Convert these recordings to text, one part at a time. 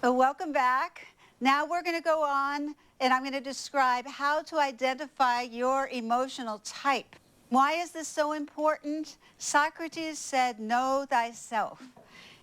Well, welcome back. Now we're going to go on and I'm going to describe how to identify your emotional type. Why is this so important? Socrates said, know thyself.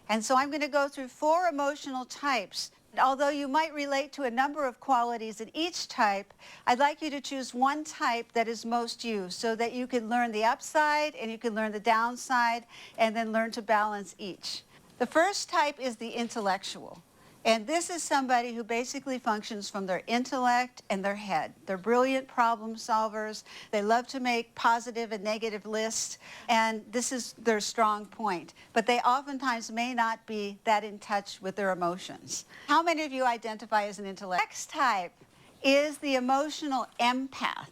And so I'm going to go through 4 emotional types. Although you might relate to a number of qualities in each type, I'd like you to choose one type that is most you so that you can learn the upside and you can learn the downside and then learn to balance each. The first type is the intellectual. And this is somebody who basically functions from their intellect and their head. They're brilliant problem solvers. They love to make positive and negative lists, and this is their strong point. But they oftentimes may not be that in touch with their emotions. How many of you identify as an intellect? Next type is the emotional empath.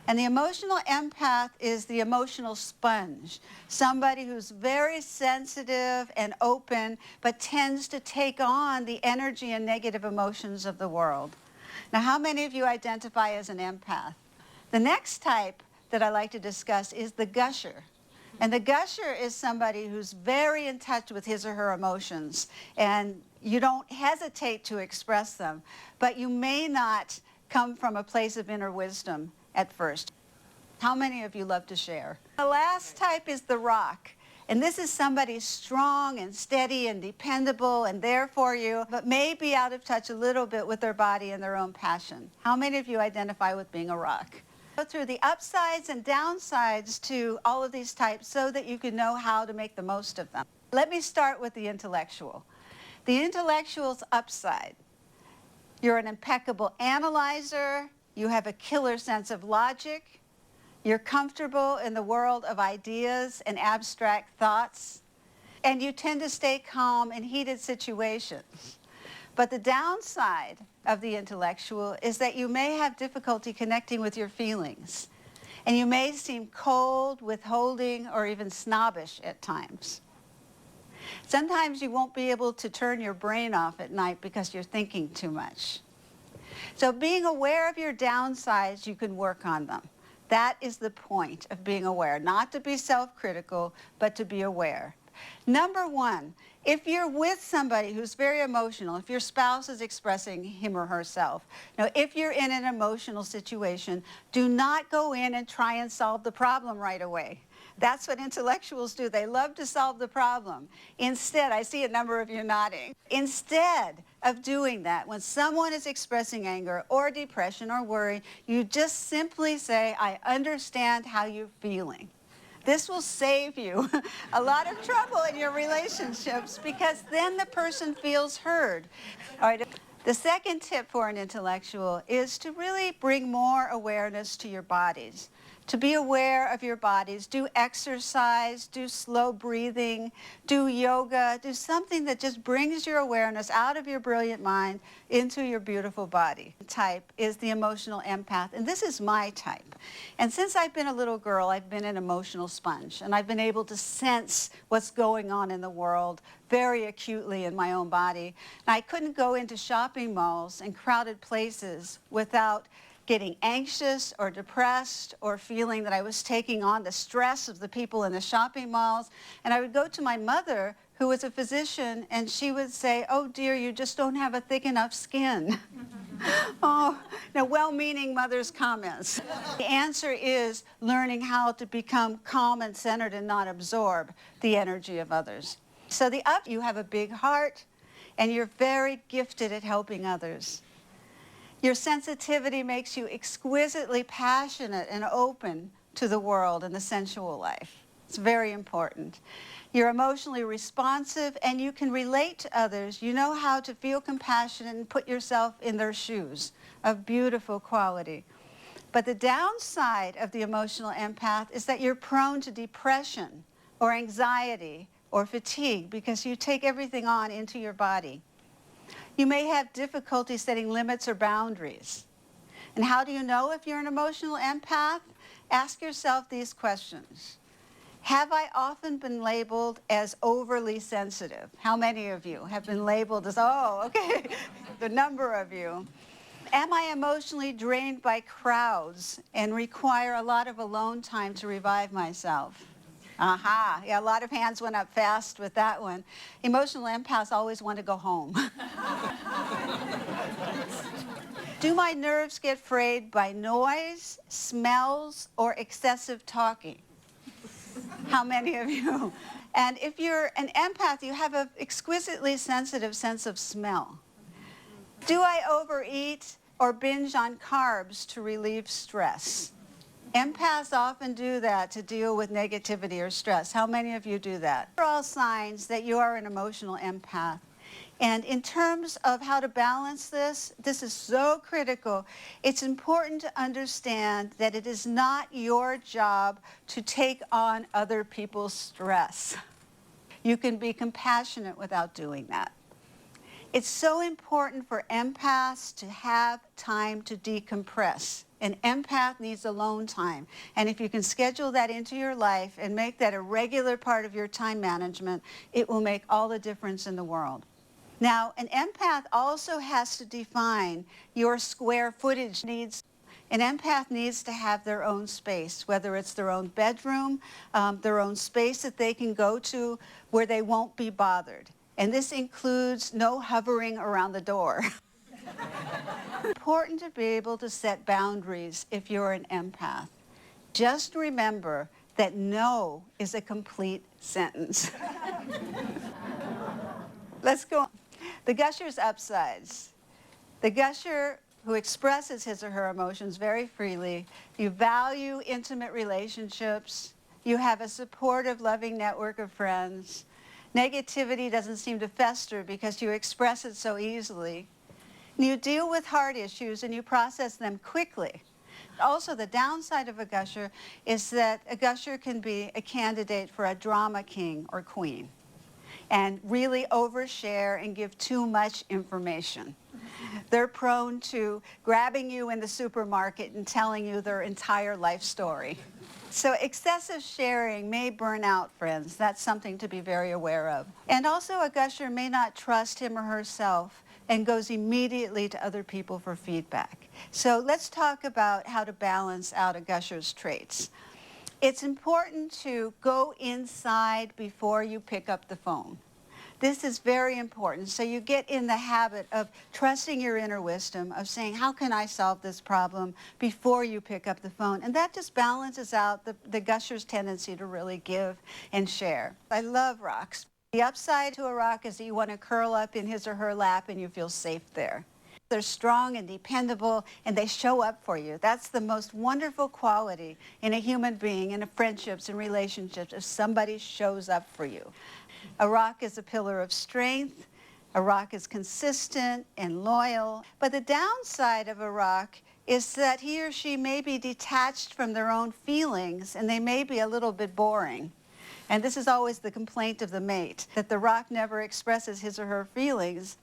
And the emotional empath is the emotional sponge, somebody who's very sensitive and open, but tends to take on the energy and negative emotions of the world. Now, how many of you identify as an empath? The next type that I like to discuss is the gusher. And the gusher is somebody who's very in touch with his or her emotions, and you don't hesitate to express them, but you may not come from a place of inner wisdom at first. How many of you love to share? The last type is the rock. And this is somebody strong and steady and dependable and there for you, but may be out of touch a little bit with their body and their own passion. How many of you identify with being a rock? Go through the upsides and downsides to all of these types so that you can know how to make the most of them. Let me start with the intellectual. The intellectual's upside. You're an impeccable analyzer. You have a killer sense of logic. You're comfortable in the world of ideas and abstract thoughts. And you tend to stay calm in heated situations. But the downside of the intellectual is that you may have difficulty connecting with your feelings. And you may seem cold, withholding, or even snobbish at times. Sometimes you won't be able to turn your brain off at night because you're thinking too much. So being aware of your downsides, you can work on them. That is the point of being aware, not to be self-critical, but to be aware. Number 1, if you're with somebody who's very emotional, if your spouse is expressing him or herself, now if you're in an emotional situation, do not go in and try and solve the problem right away. That's what intellectuals do. They love to solve the problem. Instead, I see a number of you nodding. Instead of doing that, when someone is expressing anger or depression or worry, you just simply say, I understand how you're feeling. This will save you a lot of trouble in your relationships because then the person feels heard. All right. The second tip for an intellectual is to really bring more awareness to your bodies. To be aware of your bodies, do exercise, do slow breathing, do yoga, do something that just brings your awareness out of your brilliant mind into your beautiful body. Type is the emotional empath, and this is my type. And since I've been a little girl, I've been an emotional sponge, and I've been able to sense what's going on in the world very acutely in my own body. And I couldn't go into shopping malls and crowded places without getting anxious or depressed or feeling that I was taking on the stress of the people in the shopping malls. And I would go to my mother, who was a physician, and she would say, oh dear, you just don't have a thick enough skin. Oh, now well-meaning mother's comments. The answer is learning how to become calm and centered and not absorb the energy of others. So the up, you have a big heart, and you're very gifted at helping others. Your sensitivity makes you exquisitely passionate and open to the world and the sensual life. It's very important. You're emotionally responsive and you can relate to others. You know how to feel compassionate and put yourself in their shoes, of beautiful quality. But the downside of the emotional empath is that you're prone to depression or anxiety or fatigue because you take everything on into your body. You may have difficulty setting limits or boundaries. And how do you know if you're an emotional empath? Ask yourself these questions. Have I often been labeled as overly sensitive? How many of you have been labeled as, oh, okay, the number of you. Am I emotionally drained by crowds and require a lot of alone time to revive myself? Aha. Yeah, a lot of hands went up fast with that one. Emotional empaths always want to go home. Do my nerves get frayed by noise, smells, or excessive talking? How many of you? And if you're an empath, you have an exquisitely sensitive sense of smell. Do I overeat or binge on carbs to relieve stress? Empaths often do that to deal with negativity or stress. How many of you do that? These are all signs that you are an emotional empath. And in terms of how to balance this is so critical. It's important to understand that it is not your job to take on other people's stress. You can be compassionate without doing that. It's so important for empaths to have time to decompress. An empath needs alone time. And if you can schedule that into your life and make that a regular part of your time management, it will make all the difference in the world. Now, an empath also has to define your square footage needs. An empath needs to have their own space, whether it's their own bedroom, their own space that they can go to where they won't be bothered. And this includes no hovering around the door. It's important to be able to set boundaries if you're an empath. Just remember that no is a complete sentence. Let's go on. The gusher's upsides. The gusher who expresses his or her emotions very freely, you value intimate relationships, you have a supportive, loving network of friends. Negativity doesn't seem to fester because you express it so easily. You deal with hard issues and you process them quickly. Also, the downside of a gusher is that a gusher can be a candidate for a drama king or queen and really overshare and give too much information. They're prone to grabbing you in the supermarket and telling you their entire life story. So excessive sharing may burn out, friends. That's something to be very aware of. And also a gusher may not trust him or herself and goes immediately to other people for feedback. So let's talk about how to balance out a gusher's traits. It's important to go inside before you pick up the phone. This is very important. So you get in the habit of trusting your inner wisdom, of saying, how can I solve this problem before you pick up the phone? And that just balances out the gusher's tendency to really give and share. I love rocks. The upside to a rock is that you want to curl up in his or her lap and you feel safe there. They're strong and dependable and they show up for you. That's the most wonderful quality in a human being, in friendships and relationships, if somebody shows up for you. A rock is a pillar of strength. A rock is consistent and loyal. But the downside of a rock is that he or she may be detached from their own feelings and they may be a little bit boring. And this is always the complaint of the mate, that the rock never expresses his or her feelings.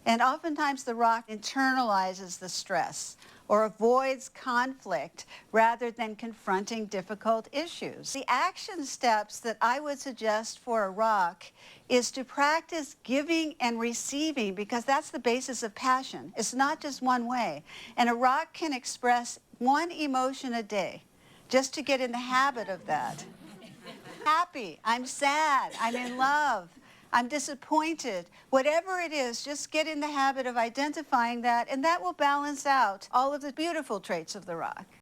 And oftentimes the rock internalizes the stress or avoids conflict rather than confronting difficult issues. The action steps that I would suggest for a rock is to practice giving and receiving, because that's the basis of passion. It's not just one way. And a rock can express one emotion a day just to get in the habit of that. Happy, I'm sad, I'm in love, I'm disappointed. Whatever it is, just get in the habit of identifying that, and that will balance out all of the beautiful traits of the rock.